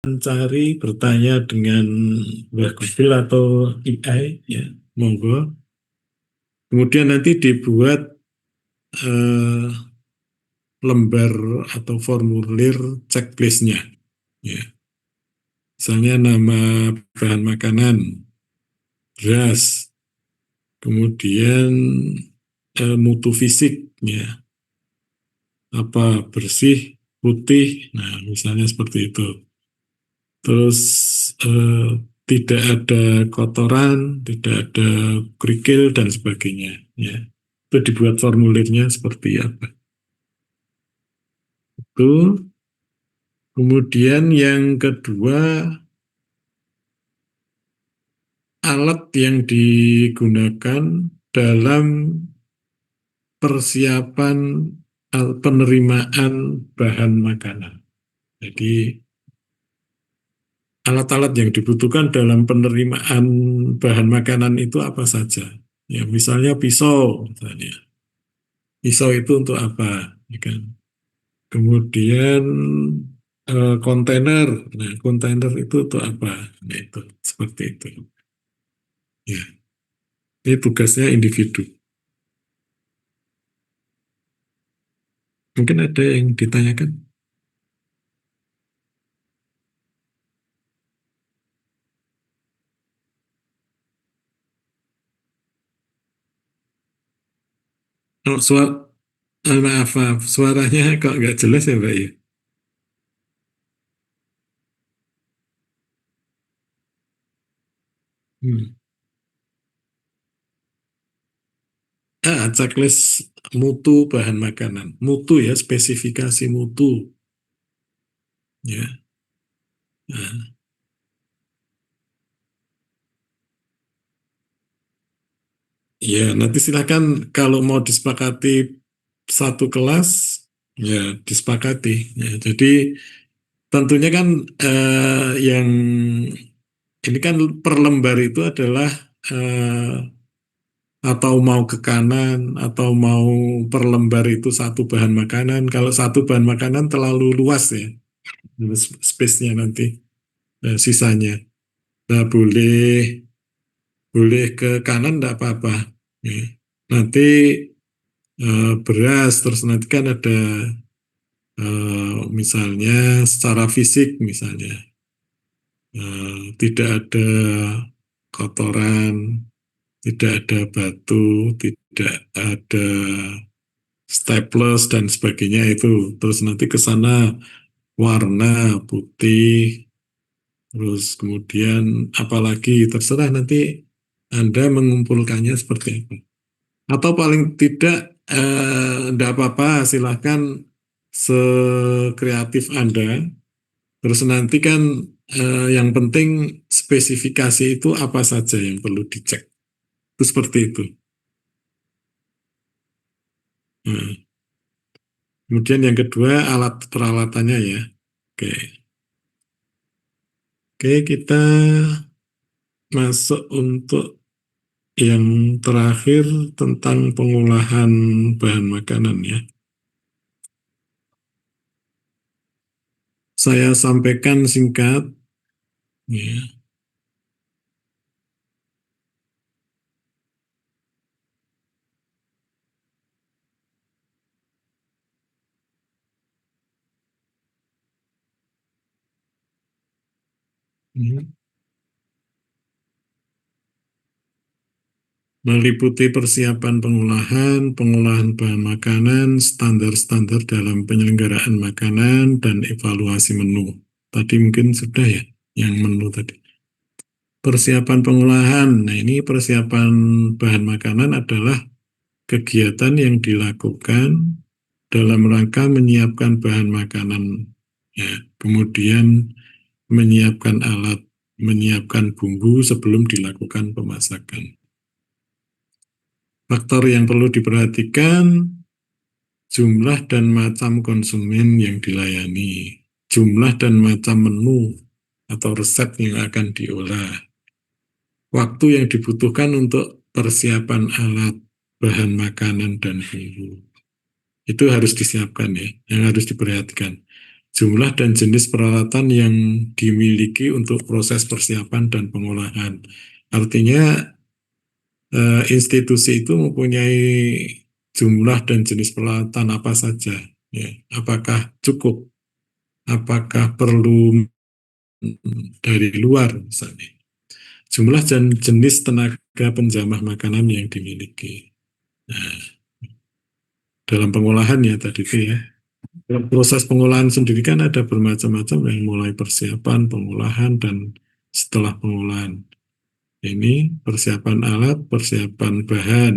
mencari, bertanya dengan Mbak Google atau AI, ya, monggo. Kemudian nanti dibuat eh, lembar atau formulir checklistnya. Ya. Misalnya nama bahan makanan, beras, kemudian mutu fisik, ya, apa bersih, putih, nah misalnya seperti itu. Terus eh, tidak ada kotoran, tidak ada kerikil dan sebagainya. Ya, itu dibuat formulirnya seperti apa. Itu. Kemudian yang kedua, alat yang digunakan dalam persiapan penerimaan bahan makanan. Jadi alat-alat yang dibutuhkan dalam penerimaan bahan makanan itu apa saja? Ya, misalnya pisau, misalnya. Pisau itu untuk apa? Ya kan? Kemudian kontainer. Nah, kontainer itu untuk apa? Nah, itu seperti itu. Ya, ini tugasnya individu. Mungkin ada yang ditanyakan? Oh, maaf, maaf, suaranya kok nggak jelas ya, Mbak ya? Hmm. Checklist mutu bahan makanan. Mutu ya, spesifikasi mutu. Ya. Nah, ya, nanti silakan kalau mau disepakati satu kelas, ya disepakati. Ya, jadi tentunya kan yang ini kan per lembar itu adalah eh, atau mau ke kanan atau mau per lembar itu satu bahan makanan. Kalau satu bahan makanan terlalu luas ya, space-nya nanti sisanya. Nah, boleh boleh ke kanan enggak apa-apa. Ya. Nanti beras terus nanti kan ada misalnya secara fisik misalnya tidak ada kotoran, tidak ada batu, tidak ada staples dan sebagainya itu. Terus nanti ke sana warna putih, terus kemudian apalagi terserah nanti Anda mengumpulkannya seperti apa. Atau paling tidak enggak apa-apa, silahkan sekreatif Anda. Terus nanti kan yang penting spesifikasi itu apa saja yang perlu dicek. Itu seperti itu. Nah, kemudian yang kedua alat peralatannya ya. Oke, oke kita masuk untuk yang terakhir tentang pengolahan bahan makanan ya. Saya sampaikan singkat ya. Hmm. Meliputi persiapan pengolahan, pengolahan bahan makanan, standar-standar dalam penyelenggaraan makanan, dan evaluasi menu. Tadi mungkin sudah ya, yang menu tadi. Persiapan pengolahan, nah ini persiapan bahan makanan adalah kegiatan yang dilakukan dalam rangka menyiapkan bahan makanan, ya. Kemudian menyiapkan alat, menyiapkan bumbu sebelum dilakukan pemasakan. Faktor yang perlu diperhatikan, jumlah dan macam konsumen yang dilayani, jumlah dan macam menu atau resep yang akan diolah, waktu yang dibutuhkan untuk persiapan alat, bahan makanan, dan bumbu. Itu harus disiapkan ya, yang harus diperhatikan. jumlah dan jenis peralatan yang dimiliki untuk proses persiapan dan pengolahan. Artinya institusi itu mempunyai jumlah dan jenis peralatan apa saja. Ya. Apakah cukup? Apakah perlu dari luar misalnya? Jumlah dan jenis tenaga penjamah makanan yang dimiliki. Nah, dalam pengolahan ya tadi itu ya. Dalam proses pengolahan sendiri kan ada bermacam-macam yang mulai persiapan, pengolahan, dan setelah pengolahan. Ini persiapan alat, persiapan bahan.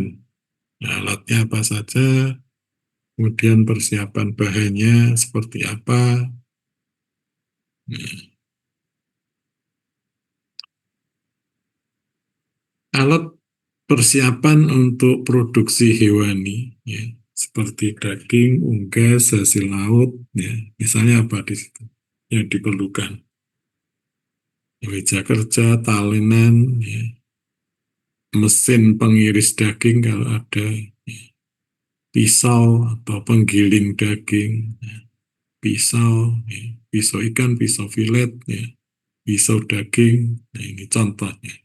Nah, alatnya apa saja, kemudian persiapan bahannya seperti apa. Nah, alat persiapan untuk produksi hewani, ya, seperti daging, unggas, hasil laut, ya, misalnya apa di situ yang diperlukan? Meja kerja, talenan, ya, mesin pengiris daging kalau ada, ya, pisau atau penggiling daging, ya, pisau, ya, pisau ikan, pisau filet, ya, pisau daging. Nah, ini contohnya.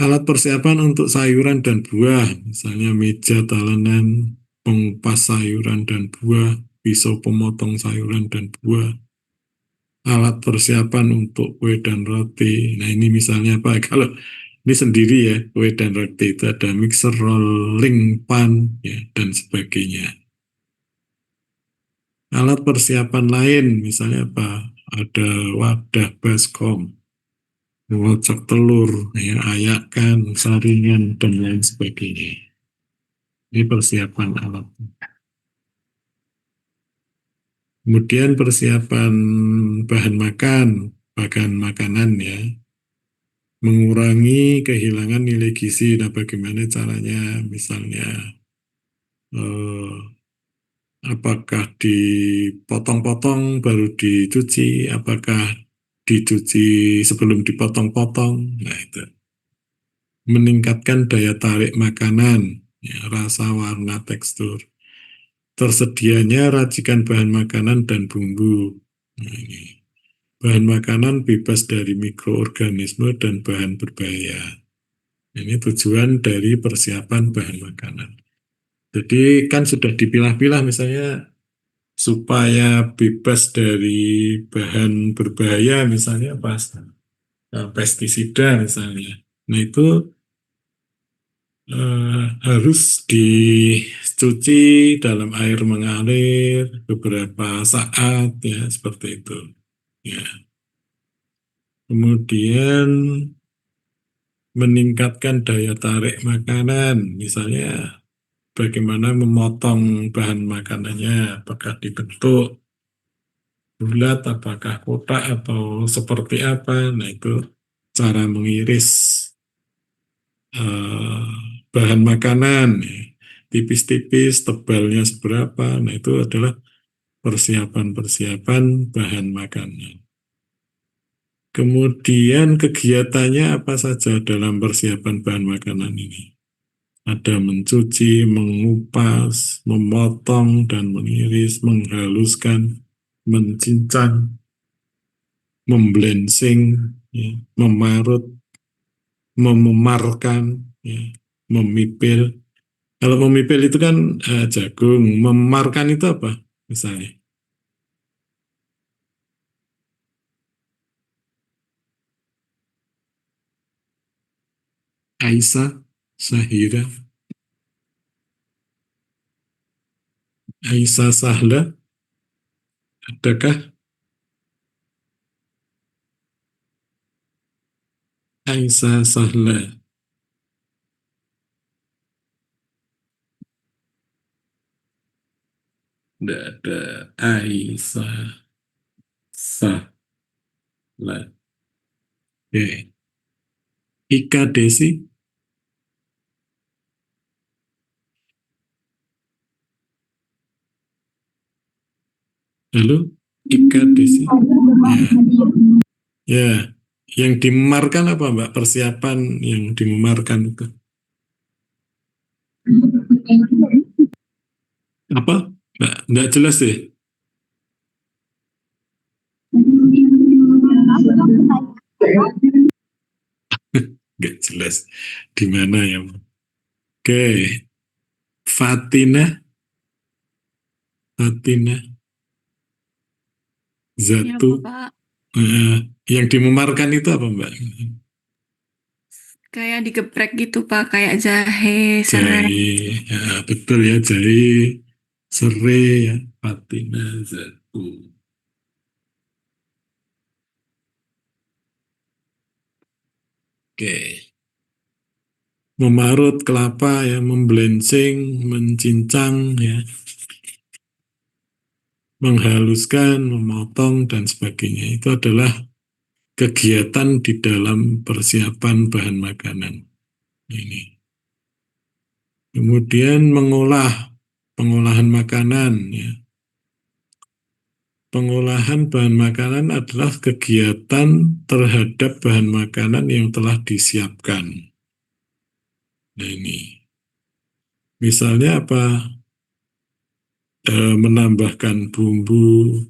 Alat persiapan untuk sayuran dan buah, misalnya meja talenan, pengupas sayuran dan buah, pisau pemotong sayuran dan buah, alat persiapan untuk kue dan roti. Nah, ini misalnya apa? Kalau ini sendiri ya, kue dan roti itu ada mixer, rolling pan, ya, dan sebagainya. Alat persiapan lain, misalnya apa? Ada wadah baskom, ngocok telur, ya, ayakan, saringan, dan lain sebagainya. Ini persiapan alat. Kemudian persiapan bahan makan, bahan makanan ya, mengurangi kehilangan nilai gizi. Nah, bagaimana caranya? Misalnya, eh, apakah dipotong-potong baru dicuci? Apakah dicuci sebelum dipotong-potong? Nah, itu meningkatkan daya tarik makanan, ya, rasa, warna, tekstur. Tersedianya racikan bahan makanan dan bumbu. Nah, ini. Bahan makanan bebas dari mikroorganisme dan bahan berbahaya. Ini tujuan dari persiapan bahan makanan. Jadi kan sudah dipilah-pilah misalnya supaya bebas dari bahan berbahaya misalnya pas pestisida misalnya. Nah itu harus dicuci dalam air mengalir beberapa saat ya seperti itu. Ya. Kemudian meningkatkan daya tarik makanan, misalnya bagaimana memotong bahan makanannya, apakah dibentuk bulat, apakah kotak, atau seperti apa. Nah, itu cara mengiris eh, bahan makanan, ya. Tipis-tipis, tebalnya seberapa. Nah, itu adalah persiapan-persiapan bahan makanan. Kemudian kegiatannya apa saja dalam persiapan bahan makanan ini? Ada mencuci, mengupas, memotong dan mengiris, menghaluskan, mencincang, memblensing, ya, memarut, mememarkan, ya, memipil. Kalau memipil itu kan jagung, memarkan itu apa? Misalnya, Aisyah, Sahira, Aisyah Sahla, adakah Aisyah Sahla? Tidak ada Aisyah Sahla. Oke. Ika Desi, halo, Ika Desi. Ya, ya. Yang dimemarkan apa, Mbak? Persiapan yang dimemarkan itu apa? Nggak jelas deh. Nggak jelas di mana ya. Oke, Fatina, Fatina, Ya, Zatu. Bapak. Eh, yang dimemarkan itu apa, Mbak? Kayak digeprek gitu, Pak. Kayak jahe, serai. Jahe, ya, betul ya, jahe, serai, ya, Fatina, Zatu. Oke, memarut kelapa ya, membelenceng, mencincang ya, menghaluskan, memotong dan sebagainya. Itu adalah kegiatan di dalam persiapan bahan makanan. Ini. Kemudian pengolahan makanan ya. Pengolahan bahan makanan adalah kegiatan terhadap bahan makanan yang telah disiapkan. Nah ini, misalnya apa? Menambahkan bumbu,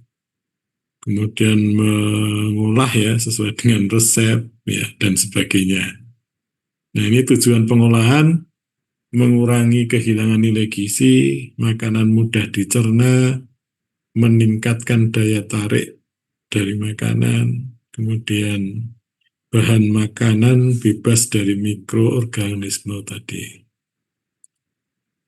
kemudian mengolah ya sesuai dengan resep ya dan sebagainya. Nah ini tujuan pengolahan mengurangi kehilangan nilai gizi, makanan mudah dicerna, meningkatkan daya tarik dari makanan, kemudian bahan makanan bebas dari mikroorganisme tadi.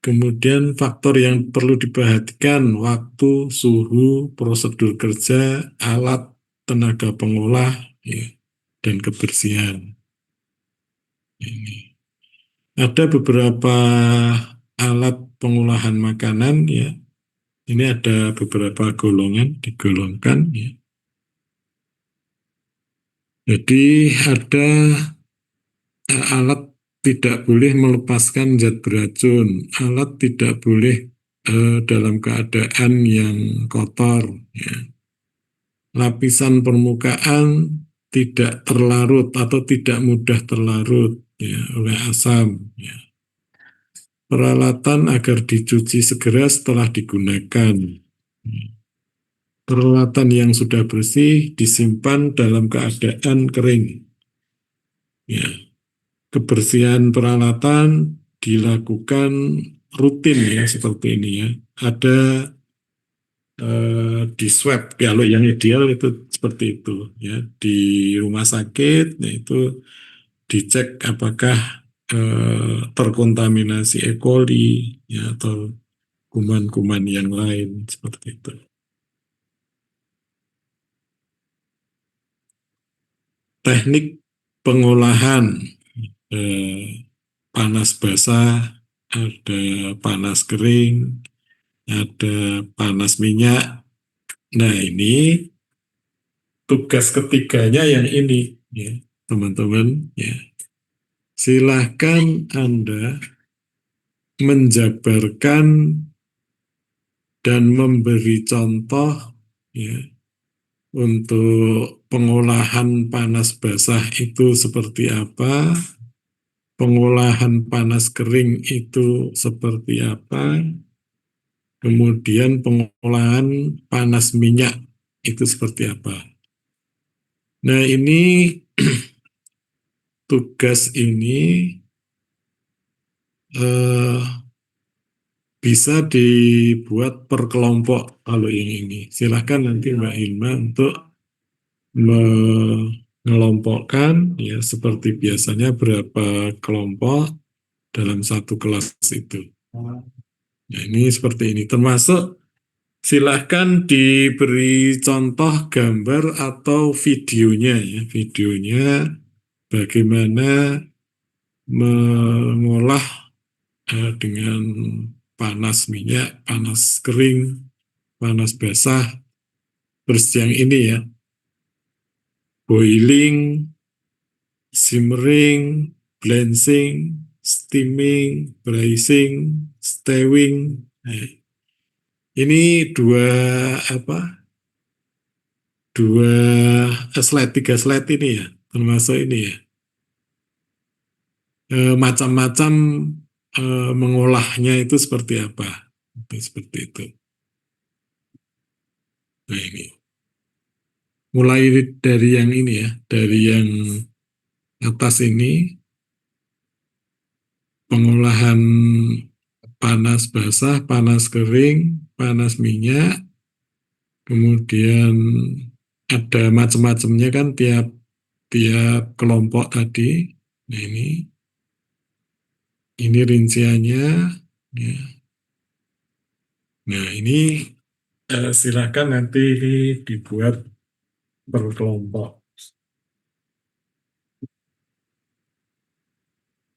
Kemudian faktor yang perlu diperhatikan, waktu, suhu, prosedur kerja, alat, tenaga pengolah, ya, dan kebersihan. Ini. Ada beberapa alat pengolahan makanan, ya. Ini ada beberapa golongan, digolongkan, ya. Jadi ada alat tidak boleh melepaskan zat beracun, alat tidak boleh dalam keadaan yang kotor, ya. Lapisan permukaan tidak terlarut atau tidak mudah terlarut ya, oleh asam. Ya. Peralatan agar dicuci segera setelah digunakan. Peralatan yang sudah bersih disimpan dalam keadaan kering. Ya. Kebersihan peralatan dilakukan rutin ya seperti ini ya. Ada di swab kalau yang ideal itu seperti itu ya di rumah sakit ya, itu dicek apakah terkontaminasi E. coli ya atau kuman-kuman yang lain seperti itu. Teknik pengolahan eh, panas basah, ada panas kering, ada panas minyak. Nah, ini tugas ketiganya yang ini, ya, teman-teman. Ya. Silahkan Anda menjabarkan dan memberi contoh ya, untuk pengolahan panas basah itu seperti apa, pengolahan panas kering itu seperti apa, kemudian pengolahan panas minyak itu seperti apa. Nah, ini tugas ini eh, bisa dibuat per kelompok kalau yang ini. Silahkan nanti Mbak Hilma untuk mengelompokkan ya seperti biasanya berapa kelompok dalam satu kelas itu. Nah, ini seperti ini. Termasuk silahkan diberi contoh gambar atau videonya ya. Videonya bagaimana mengolah dengan panas minyak, panas kering, panas basah, terus yang ini ya, boiling, simmering, blanching, steaming, braising, stewing. Nah, ini dua apa? Dua slide, tiga slide ini ya, termasuk ini ya. Macam-macam mengolahnya itu seperti apa? Itu seperti itu. Nah ini. mulai dari yang ini ya, dari yang atas ini, pengolahan panas basah, panas kering, panas minyak, kemudian ada macam-macamnya kan tiap tiap kelompok tadi. Nah, ini rinciannya. Ya. Nah, ini silakan nanti dibuat per kelompok,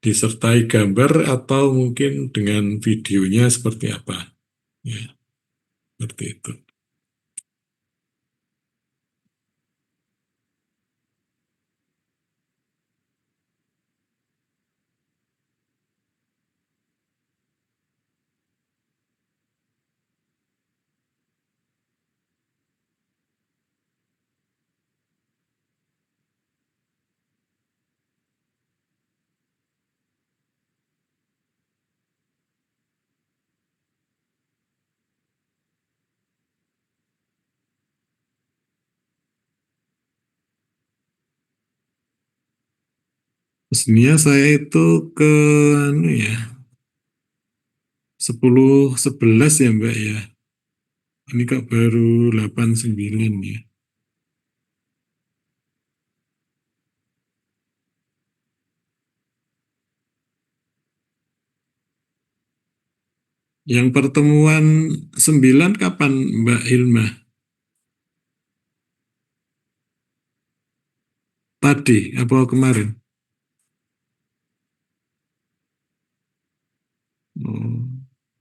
disertai gambar atau mungkin dengan videonya seperti apa. Ya, seperti itu. Sebenarnya saya itu ke anu ya, 10-11 ya Mbak ya. Ini kok baru 8-9 ya. Yang pertemuan 9 kapan Mbak Hilma? Tadi apa kemarin? Oh,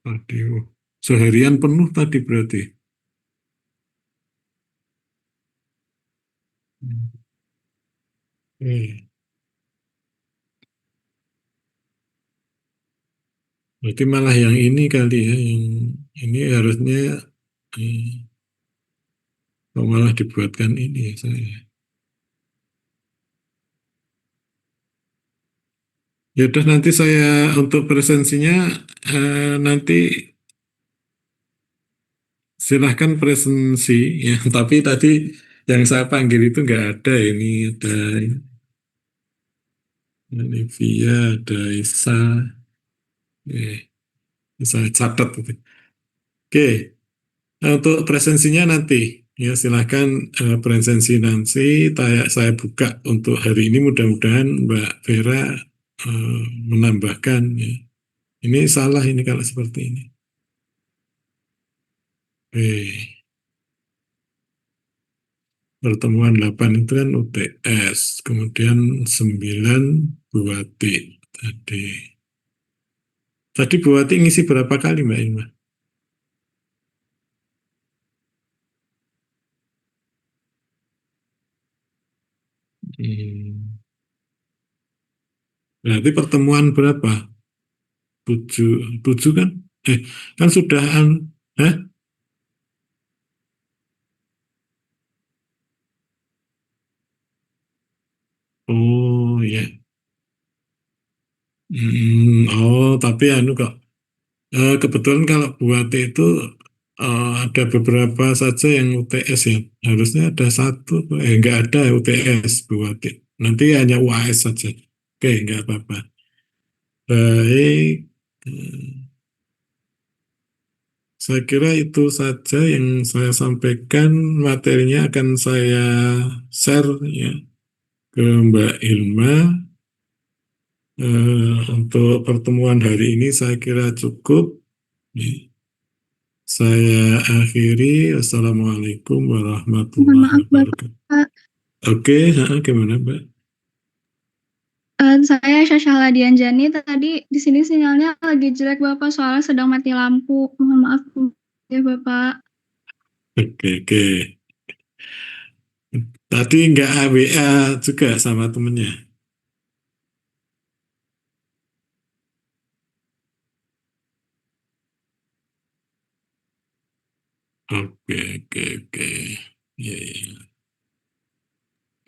tadi. Oh. Seharian penuh tadi berarti. Eh, berarti malah yang ini kali ya, yang ini harusnya eh, kok malah dibuatkan ini ya saya. Ya udah nanti saya untuk presensinya nanti silahkan presensi ya. Tapi tadi yang saya panggil itu nggak ada ini, ada Olivia, ada Isa, saya catat itu. Oke, nah, untuk presensinya nanti ya silahkan presensi nanti saya buka untuk hari ini, mudah-mudahan Mbak Vera eh, menambahkan ya. Ini salah ini kalau seperti ini. Oke. Pertemuan 8 itu kan UTS, kemudian 9 Buati tadi. Tadi Buati ngisi berapa kali Mbak Ilma? Hmm. Berarti pertemuan berapa? 7, 7 kan? Kan sudahan. Hah? Oh ya. Tapi anu kok. Kebetulan kalau buat itu ada beberapa saja yang UTS ya. Harusnya ada satu, nggak ada UTS buat. Nanti hanya UAS saja. Oke, nggak apa-apa. Baik, saya kira itu saja yang saya sampaikan. Materinya akan saya share ya ke Mbak Ilma. Untuk pertemuan hari ini saya kira cukup. Saya akhiri. Wassalamualaikum Mohon warahmatullahi maaf wabarakatuh. Bapak. Oke, gimana Mbak? Saya Syashala Dianjani, tadi di sini sinyalnya lagi jelek Bapak, soalnya sedang mati lampu. Mohon maaf ya Bapak. Oke. Tadi nggak WA juga sama temennya. Oke. Ya.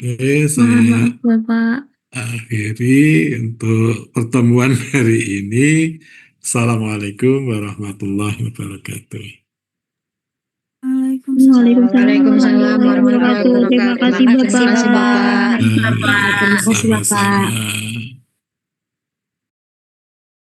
Oke, Mohon saya maaf Bapak. akhiri untuk pertemuan hari ini. Assalamualaikum warahmatullahi wabarakatuh. Waalaikumsalam. Waalaikumsalam warahmatullahi wabarakatuh. Terima kasih Terima kasih, Bapak. Bapak. Nah, Terima kasih, Bapak. sama-sama.